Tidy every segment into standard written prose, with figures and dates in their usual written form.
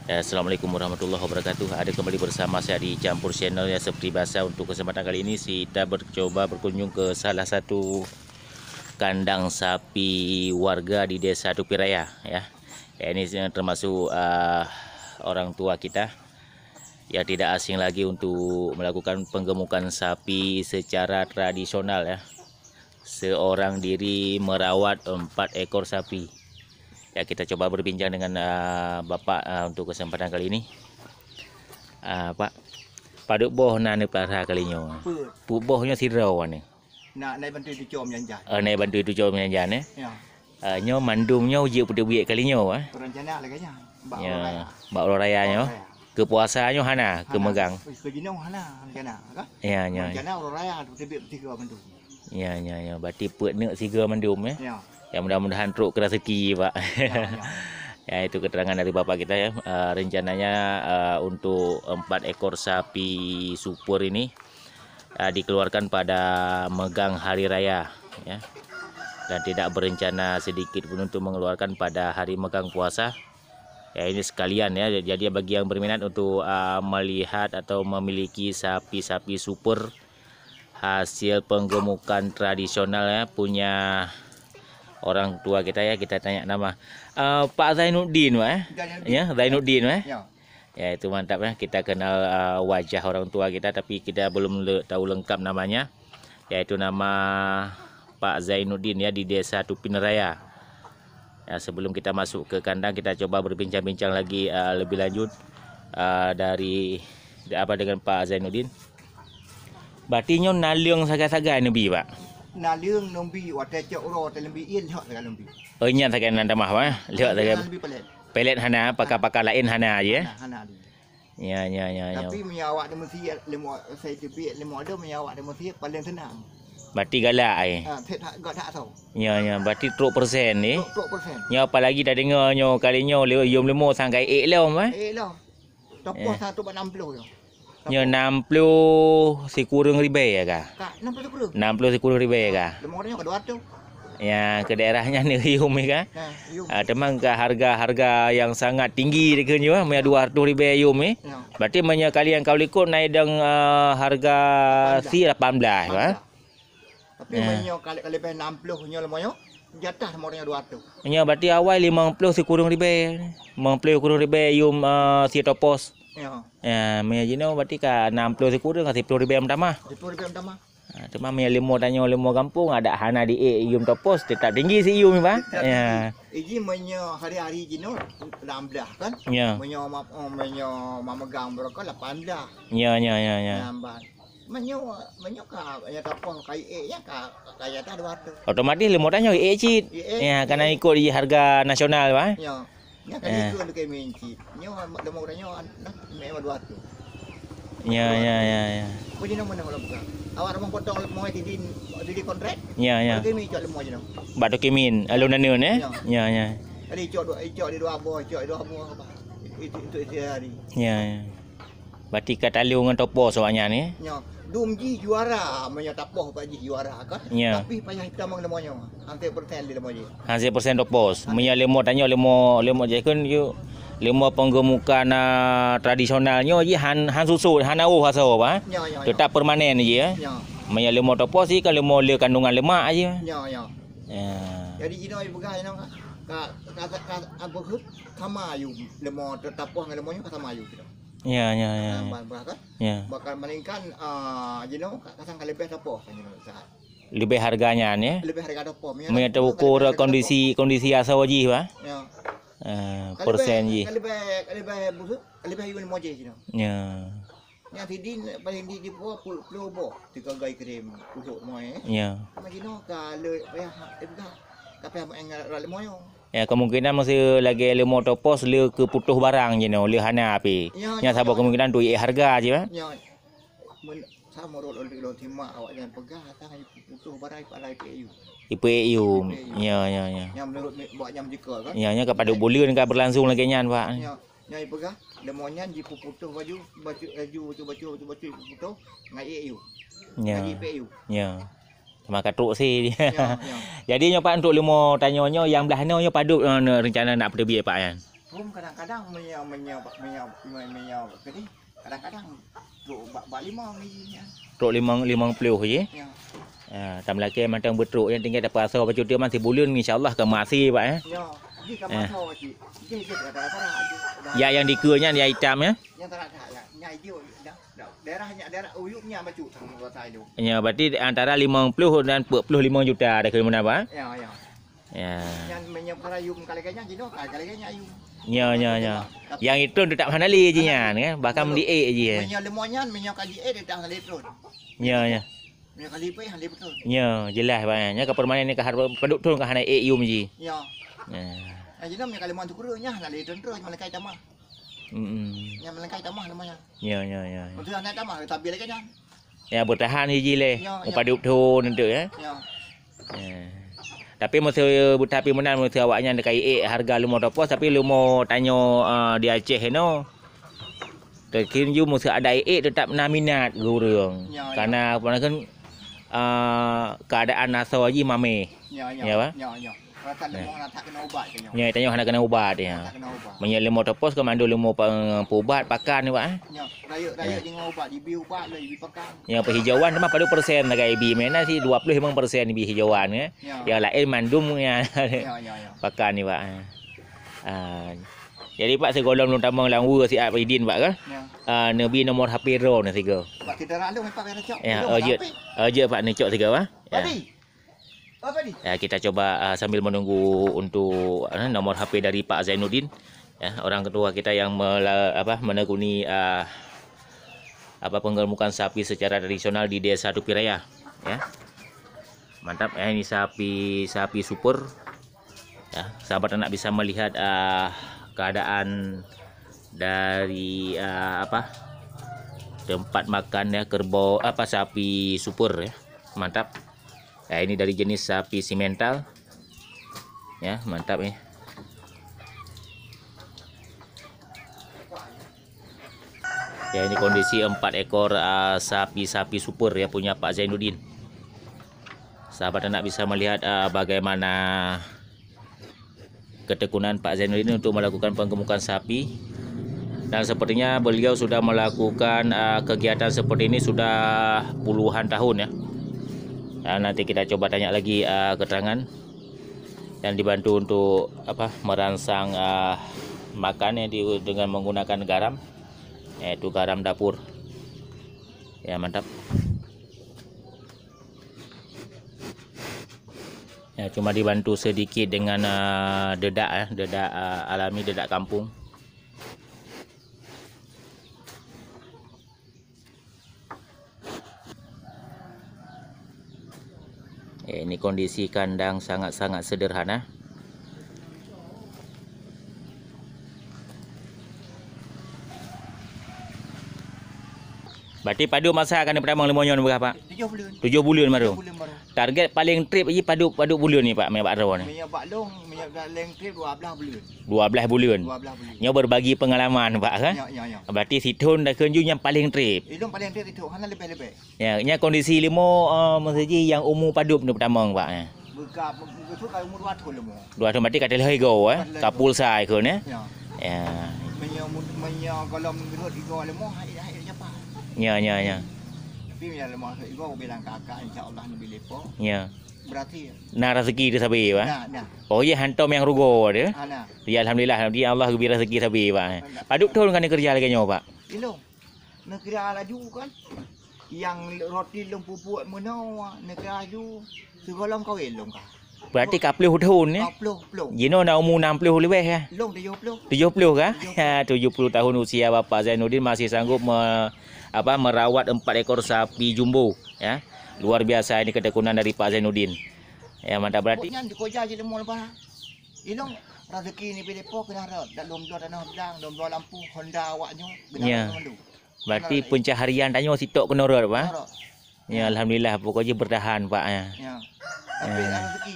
Ya, Assalamualaikum warahmatullahi wabarakatuh. Ada kembali bersama saya di Campur Channel ya. Seperti biasa, untuk kesempatan kali ini kita mencoba berkunjung ke salah satu kandang sapi warga di Desa Tupiraya ya. Ini termasuk orang tua kita yang tidak asing lagi untuk melakukan penggemukan sapi secara tradisional ya. Seorang diri merawat 4 ekor sapi. Ya, kita coba berbincang dengan Bapak untuk kesempatan kali ini. Pak, paduk boh nane para kalinya. Pu bohnya sirau ni. Nak naik bantu itu jom janjan. Naik bantu itu jom janjan Ya. Nyo mandumnya uji pada buik kalinya Rencana lagi nya. Ya, bak raya nyo. Ke puasanya hana ke megang. Ke jinong hana rencana kan? Ya, ya. Rencana raya tebik tiga bantu. Ya, ya, ya. Berarti put nek siga mandum ya. Ya. Ya, mudah-mudahan truk ke rezeki, Pak. Ya, itu keterangan dari bapak kita ya. Rencananya untuk 4 ekor sapi super ini dikeluarkan pada megang hari raya ya. Dan tidak berencana sedikit pun untuk mengeluarkan pada hari megang puasa. Ya, ini sekalian ya. Jadi bagi yang berminat untuk melihat atau memiliki sapi-sapi super hasil penggemukan tradisional ya, punya orang tua kita ya, kita tanya nama Pak Zainuddin ya, Zainuddin Ya. ya, itu mantap ya, kita kenal wajah orang tua kita tapi kita belum tahu lengkap namanya, yaitu nama Pak Zainuddin ya, di Desa Tupiraya ya. Sebelum kita masuk ke kandang, kita coba berbincang-bincang lagi lebih lanjut dari dengan Pak Zainuddin. Berarti nyo naliung saga-saga ni bi, Pak. Na liung nombi wate cok ro te lembi in hok te lembi. Nya saga nanda mah lihat saga Lembi pelet. pelet hana pakar-pakar lain hana aja ya. Hana dia. Ya. Tapi menyawak dia mesti lemo saya tebik lemo ada menyawak dia mesti paling senang. Berarti galak ai. Tet gak tak tahu. Ya, berarti truk persen ni. 20%. Nya apalagi dah dengar nyo kalinya yom lemo sangkai lah Lah. Topos 160 yo. Nya 60 sekurang ribai ya kah? Kak 60 60 sekurang ribai kah? Lemornya ke 200. Ya, ke daerahnya ni yum kah? Nah, yuk. Temang ke harga yang sangat tinggi dekat maya 200 ribai yum ni. Ya. Berarti menya kalian kau likut naik deng harga si 18 Tapi menyo kali 60 nyo lemoyo jatah lemornya 200. Nya berarti awal 50 sekurang ribai. 50 kurang ribai yum si topos. Ya. Ya, menya jino berarti ka 60 sekurang ka 10 ribai pertama. 10 ribu pertama. Cuma menya limo tanya limo kampung ada hana di yum topos tetap tinggi si yum Pak. Ya. Iji menyo hari-hari jino 16 kan? Ya. Menyo mamegang berapa 18. Ya. Nambah. Menyo ka ya tapong kai nya ka kaya ta 200. Otomatis limo tanya cit. Ya, karena ikut di harga nasional Pak. Ya. Nya kan itu untuk menci. Nyo lemornya memang 200. Ya. Kau jino mana kalau buka? Awak ramang potong lemoi di kontrak. Ya. Kau mi cok lemoi jino. Batu kimin alun neun Ya. Tadi cok di dua buah apa? Itu hari. Ya. Berarti kata liu dengan topos soalnya ni. Nya, dumji juara, menyatapoh pak ji juara kan? Ya. Tapi payah hitam mang lemonya. Hampir persen di lemoi. Hasil persen topos. Menya limo tanya limo je kan you limo penggemukan tradisionalnya je han susu han au haso Pak. Ya. Tetap permanen je ya. Ya. Menya limo topos si kalau limo le kandungan lemak aja. Ya. Ya. Jadi jino ibu gah jino ka apa hut sama ayu lemo tetapoh dengan lemonya sama ayu gitu. Ya. Bahkan Ya. bakal meningkat jino kasang kalebeh tapoh kan jino saat. Lebih harganya ni. Lebih harga tapoh. Menya terukur kondisi asal ji Pak. Ya. Persen ji. Kalebeh busuk, kalebeh ayu lemo je jino. Ya. Yang tidin paling di bawah puluh boh 3 gai krim busuk moy. Ya. Majino ka le payah ibuka. Tapi ang lemoyo. Ya, kemungkinan masih lagi limo topos le ke putuh barang je no le hana api. Nya sabab kemungkinan tu harga je Pak. Ya. Sama rol lo timah awak jangan pegah tang putuh barai palai PU. IPU. Ya. Yang menurut buat jam jika kan. Ya, kepada bulan kan berlangsung lagi nyan Pak. Ya. Nyai pegah lemonyan jipu putuh baju putuh ngai EU. Ya. Ngai PU. Ya. Sama katruk si dia. Ya. Jadi nyo Pak untuk limo tanyonyo yang belah no nyo paduk rencana nak pergi Pak kan. Rum kadang-kadang menyau kini kadang-kadang truk bak 5 biji ya. Truk 50 je. Ya. Tam laki macam bertruk yang tinggal dapat asal baju dia masih bulan insya-Allah ke masih pak Ya. Ni kan masuk cik. Dia kata aja. Ya yang dikuanya yang hitam ya. Yang tak ada nyai dia dah. Daerah uyuknya macam tang kota itu. Ya berarti antara 50 dan 45 juta ada ke mana pak? Ya ya. Ya. Yang menyau karayum kali-kalinya jino kali-kalinya ayum. Ya. Yang itu tak pernah li je kan, bahkan mendiik je. Menyau lemonyan menyau kaji dia dah letron. Ya. Menyau kali pe hang betul. Ya, jelas banyak ke permainan ni ke penduk tu ke hana AU je. Ya. Ya. Jino menyau kali mon tu kurunya hang letron terus melekai tamah. Yang melekai tamah namanya. Ya. Untuk anak tamah tapi lagi kan. Ya bertahan je le. Ya. Paduk tu nanti ya. Ya. Tapi masa tapi menan masa awaknya dekat harga lumo topos tapi lumo tanyo di Aceh no. Terkin ju masa ada tetap minat gurung. Ya. Karena apa kan keadaan naso aja mame. Ya. Ya. Rata lemong nak tak kena ubat ke nyo. Ya tanyo hana kena ubat ya. Tak kena ubat. Menye lumo topos ke mandu lumo ubat pakan ni pak. Ya. Raya dengan ubat dibi ubat le dibi pakan. Ya penghijauan mah pada persen dekat ibi mena sih 25% ibi hijauan ya. Yang lain mandum ya. Ya. Pakan ni pak. Jadi pak segolong belum tambang langwu si Abidin pak kan? Ya. Nabi nomor HP ro ni tiga. Pak kita lalu pak kena cok. Ya, aja pak ni cok tiga pak. Ya. Apa ni? Ya, kita coba sambil menunggu untuk nomor HP dari Pak Zainuddin. Ya, orang kedua kita yang menekuni penggemukan sapi secara tradisional di Desa Tupiraya. Ya. Mantap ya, ini sapi super. Ya, sahabat anak bisa melihat keadaan dari tempat makan ya kerbau sapi super ya. Mantap. Ya, ini dari jenis sapi simental. Ya, mantap ya. Ya, ini kondisi 4 ekor sapi-sapi super ya punya Pak Zainuddin. Sahabat anak bisa melihat bagaimana ketekunan Pak Zainuddin untuk melakukan penggemukan sapi. Dan sepertinya beliau sudah melakukan kegiatan seperti ini sudah puluhan tahun ya. Nanti kita coba tanya lagi keterangan dan dibantu untuk merangsang makan dengan menggunakan garam, yaitu garam dapur. Ya mantap. Ya cuma dibantu sedikit dengan dedak ya, dedak alami, dedak kampung. Ini kondisi kandang sangat-sangat sederhana. Berarti padu masa akan pertama lemonyon berapa? 7 bulan. 7 bulan baru. 7 bulan baru. Target paling trip aja padu bulan ni Pak, minyak ro ni. Minyak baklong, minyak leng trip 12 bulan. 12 bulan. 12 bulan. Nyo berbagi pengalaman Pak kan? Ya. Berarti situn dah kunjung yang paling trip. Ilung paling trip itu hana lebih-lebih. Ya, nya kondisi limo maksudnya yang umur padu ni pertama Pak ya. Betul kalau umur 2 tahun lemo. 2 tahun berarti kata leh go kapul sai ke ni. Ya. Ya. Minyak kalau menurut igo lemo hai cepat. Ya. Tapi minyak lemo igo bilang kakak insya-Allah lebih lepo. Ya. Berarti Nah rezeki dia sabi Pak. Nah. Oh ya hantom yang rugo dia. Ana. Ya alhamdulillah Allah beri rezeki sabi Pak. Paduk tu kan kerja lagi nyo Pak. Ilung. Negeri laju kan. Yang roti lung pupuk menawa negeri laju segolong kau elong kah. Berarti 40 tahun ya. 40. Jino dah umur 60 lebih ya. Long 70. 70 kah? Ya, 70 tahun usia Bapak Zainuddin masih sanggup merawat 4 ekor sapi jumbo ya. Luar biasa ini ketekunan dari Pak Zainuddin. Ya mantap berarti. Nyan dikoja je lemol lepas. Ilong rezeki ni pelepo kena rat dak lom-lom tanah bedang, lom-lom lampu Honda awaknyo Ya. Berarti pencaharian tanya sitok kena rat Pak. Ya alhamdulillah pokoknya bertahan Pak ya. Ya. Tapi rezeki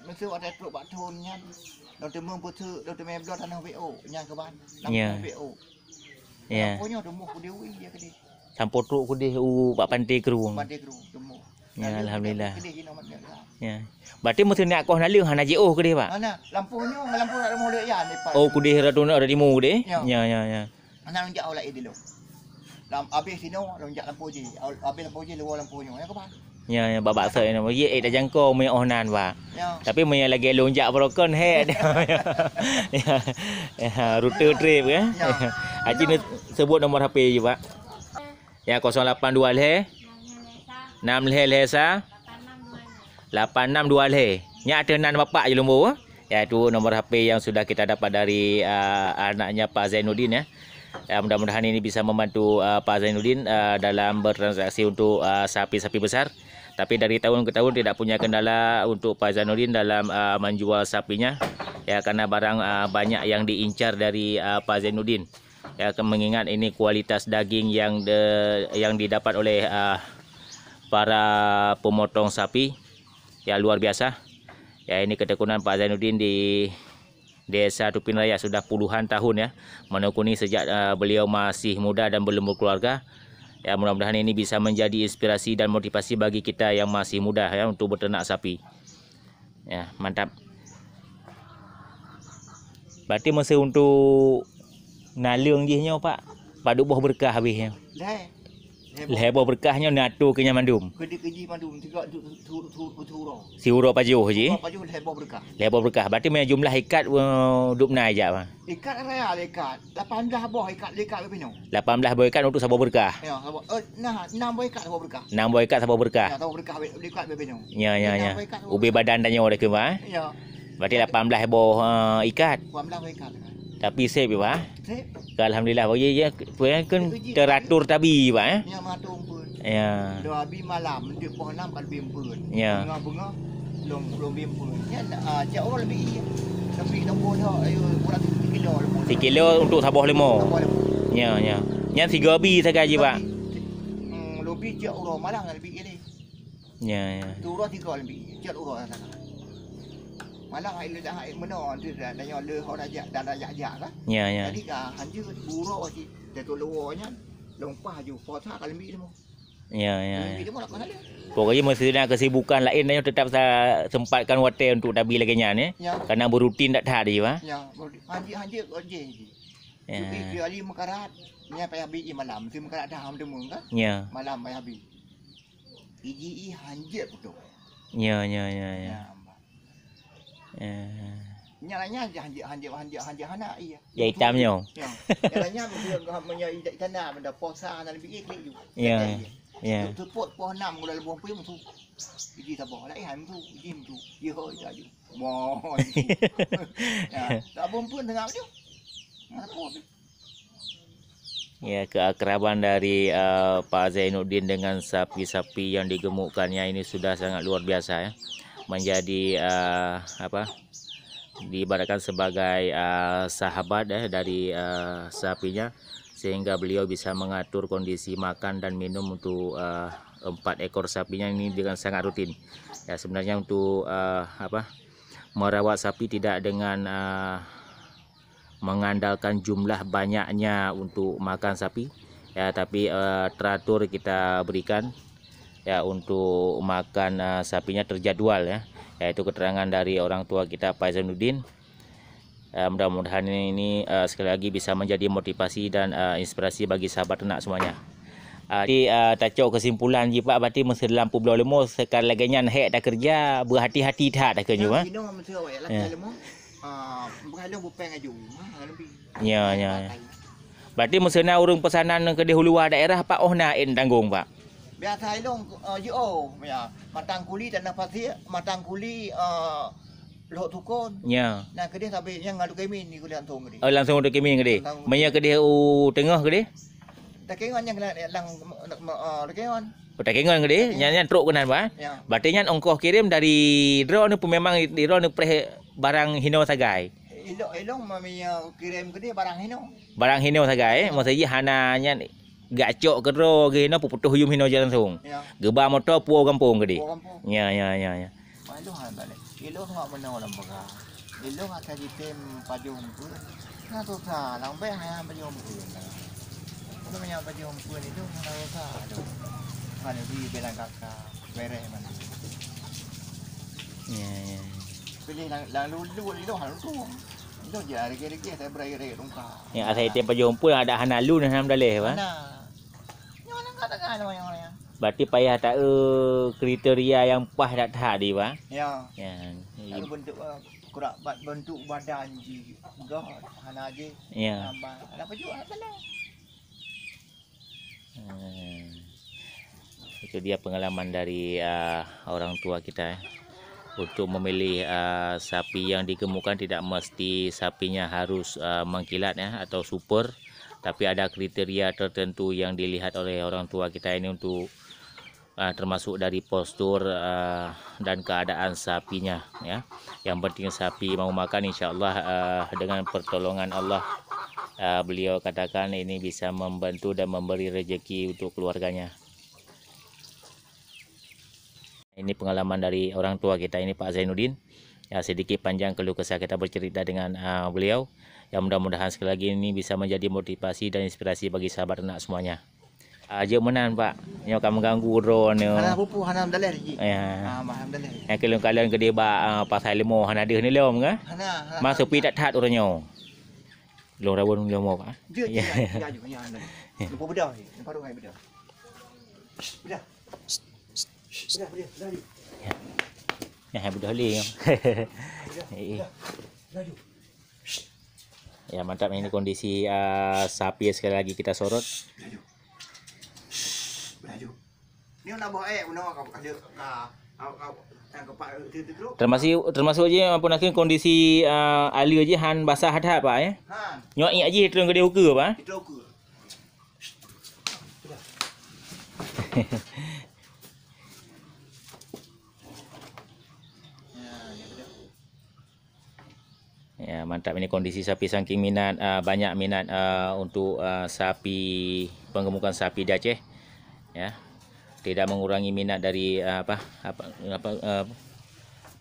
Mesir ada truk bak tahun nyan. Dok temung putu, dok temem blot tanah WO nyan ke ban. Ya. WO. Ya. Pokoknya demuh ku dewi dia ke dia. Campur truk ku deh Pak Pantai Keruang. Pantai Keruang demuh. Ya, alhamdulillah. Kedih kena mat dah. Ya. Berarti mesti nak kau nalung hana je kedih pak. Mana lampunya lampu nak molek ya ni pak. Oh kudih ratu nak ada di mu deh. Ya. Ya. Ana lonjak awak dulu. Habis sini lonjak lampu je. Habis lampu je luar lampunya. Ya ke pak? Ya babak saya nama ye dah jangkau me ohnan pak. Ya. Tapi me lagi lonjak berokon he. Ya, rute trip kan. Haji ni sebut nombor HP je pak. Ya 082 leh. 6 leh sa. 862 leh. Nya ada nan bapak je lembu. Ya itu nomor HP yang sudah kita dapat dari anaknya Pak Zainuddin ya. Mudah-mudahan ini bisa membantu Pak Zainuddin dalam bertransaksi untuk sapi-sapi besar. Tapi dari tahun ke tahun tidak punya kendala untuk Pak Zainuddin dalam menjual sapinya. Ya karena barang banyak yang diincar dari Pak Zainuddin. Ya mengingat ini kualitas daging yang didapat oleh para pemotong sapi ya luar biasa. Ya ini ketekunan Pak Zainuddin di Desa Tupin Raya sudah puluhan tahun ya, menekuni sejak beliau masih muda dan belum berkeluarga. Ya mudah-mudahan ini bisa menjadi inspirasi dan motivasi bagi kita yang masih muda ya untuk beternak sapi. Ya mantap. Berarti masa untuk nalung je nya pak, padu buah berkah habisnya. Lebo berkahnya nato ke Nyamandum. Keji mandum tiga tu Si uro pajuh je. Pajuh lebo berkah. Lebo berkah. Berarti punya jumlah ikat duk naik aja pak. Ikat raya ikat. 18 buah ikat berpinyo. 18 buah ikat untuk sabur berkah. Ya, nah 6 buah ikat sabur berkah. 6 buah ikat sabur berkah. Ya, sabur berkah ikat berpinyo. Ya. Ubi badan tanya orang ke pak. Ya. Berarti 18 buah ikat. 18 buah ikat. Tapi safe ya pak. Sip. Alhamdulillah bagi ya kan teratur tabi pak ya. Ya matung pun. Ya. Dua abi malam dia pohon 6 kan bim pun. Ya. Bunga belum bim pun. Ya cak orang lebih tapi nombor dah ayo kurang 3 kilo. 3 kilo untuk sabah lemo. Ya. Yang 3 abi saja je pak. Lebih cak orang malang lebih ini. Ya. Tu orang 3 lebih. Cak orang sana. Malang ai dah ai meno tu dah nya le hau dah jak kan. Ya. Jadi ka hanju buruk si dia tu luarnya lompah ju fosa kalau lebih semua. Ya. Lebih semua nak mana dia. Pokoknya mesti ada kesibukan lain dan tetap saya sempatkan waktu untuk tabi lagi nya Ya. Karena berutin tak ada je pak. Ya, hanji je. Ya. Dia ali mekarat. Nya payah bi malam, si mekarat dah ham demung kan. Ya. Malam payah bi. Iji hanji betul. Ya. Nyalanya hanji hana iya. Ya hitamnya. Ya. Nyalanya dia menyai tanah benda posa dan lebih klik ju. Ya. Tu pot pohon 6 gula lebong puyum tu. Iji sabah lai ham tu, iji tu. Dia hoi dah ju. Mo. Ya, tak pun tengah tu. Apa? Ya, keakraban dari Pak Zainuddin dengan sapi-sapi yang digemukkannya ini sudah sangat luar biasa ya. Menjadi diibaratkan sebagai sahabat dari sapinya, sehingga beliau bisa mengatur kondisi makan dan minum untuk 4 ekor sapinya ini dengan sangat rutin. Ya sebenarnya untuk merawat sapi tidak dengan mengandalkan jumlah banyaknya untuk makan sapi ya, tapi teratur kita berikan ya untuk makan sapinya terjadwal ya. Yaitu keterangan dari orang tua kita Pak Zainuddin. Mudah-mudahan ini sekali lagi bisa menjadi motivasi dan inspirasi bagi sahabat ternak semuanya. Jadi tacok kesimpulan je Pak, berarti mesti dalam pulau lemo sekali lagi nyan hek dah kerja berhati-hati tak dah kerja Ini mesti awak lah lemo. Bukan bupeng aju. Lebih. Ya. Berarti mesti nak urung pesanan ke di hulu daerah Pak naik tanggung Pak. Biasa ilong ya matang kuli tanah pasir, matang kuli lok tukon. Ya. Nah kedih sampai yang ngadu kami ni kuliah langsung kedih. Oh langsung udah kemi ke dia. Menya ke dia tengah ke dia. Tak kengan yang lang kengan. Tak kengan ke dia. Nyan truk kenan Pak. Ya. Berarti nyan ongkos kirim dari drone ni pun memang di drone ni barang hino sagai. Ilong mamanya kirim ke dia barang hino. Barang hino sagai. Maksudnya hana nyan gacok ke ro ke hino puputuh yum hino jalan langsung. Ya. Gebah motor puau kampung ke dia. Puau kampung. Ya. Ilong han balik. Ilong ngak menau lam baga. Ilong akan ditem pajung pun. Nah tu sa lang be hai pajung pun. Itu punya pajung pun itu mana sa tu. Mana di belang kakak. beres mana. Ya, ya. Pilih lang lu ni dah hang tu. Itu je regi-regi saya berai-regi tungkah. Yang asal tiap jumpa ada hanalu dan ham daleh ba. Mana? Yang mana katakan yang mana? Berarti payah tak kriteria yang pas dak tak di ba. Ya. Ya. Kalau bentuk kurak bentuk badan je. Gah hana je. Ya. Apa juga salah. Itu dia pengalaman dari orang tua kita. Untuk memilih sapi yang digemukan tidak mesti sapinya harus mengkilat ya atau super, tapi ada kriteria tertentu yang dilihat oleh orang tua kita ini untuk termasuk dari postur dan keadaan sapinya ya. Yang penting sapi mau makan, insyaallah dengan pertolongan Allah beliau katakan ini bisa membantu dan memberi rezeki untuk keluarganya. Ini pengalaman dari orang tua kita ini Pak Zainuddin. Ya, sedikit panjang keluh kesah kita bercerita dengan beliau. Ya, mudah-mudahan sekali lagi ini bisa menjadi motivasi dan inspirasi bagi sahabat ternak semuanya. Aja menan Pak. Nyo kamu ganggu drone nyo. Hana pupu hana daleh ji. Ya. Maham daleh. Yang kalian gede ba pasal lemo hana ada ni lom ke? Hana. Masuk pi tak tat orangnya. Long rawon lemo Pak. Dia ya juga yang daleh. Lupa bedah ni. Paru hai bedah. Bedah. Bedah. Ya, bedah li. Ya, mantap ini kondisi sapi sekali lagi kita sorot. Ni nak bawa kau kasih Termasuk aja apa nak kondisi alia je han basah hadap Pak ya. Ha. Nyok aja terus gede uka Pak. Itu aku. Ya, mantap ini kondisi sapi saking minat banyak minat untuk sapi penggemukan sapi di Aceh. Ya. Tidak mengurangi minat dari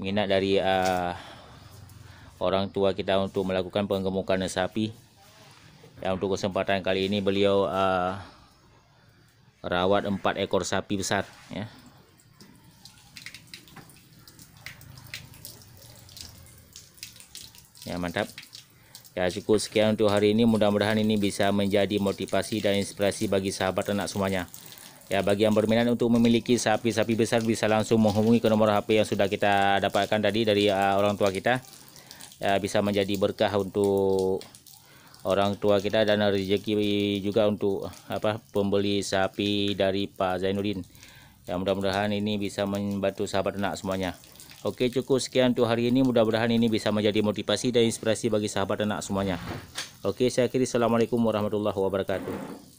minat dari orang tua kita untuk melakukan penggemukan sapi. Ya, untuk kesempatan kali ini beliau rawat 4 ekor sapi besar ya. Ya, mantap. Ya, cukup sekian untuk hari ini. Mudah-mudahan ini bisa menjadi motivasi dan inspirasi bagi sahabat ternak semuanya. Ya, bagi yang berminat untuk memiliki sapi-sapi besar bisa langsung menghubungi ke nomor HP yang sudah kita dapatkan tadi dari orang tua kita. Ya, bisa menjadi berkah untuk orang tua kita dan rezeki juga untuk pembeli sapi dari Pak Zainuddin. Ya, mudah-mudahan ini bisa membantu sahabat ternak semuanya. Oke, cukup sekian untuk hari ini. Mudah-mudahan ini bisa menjadi motivasi dan inspirasi bagi sahabat ternak semuanya. Oke, saya akhiri. Assalamualaikum warahmatullahi wabarakatuh.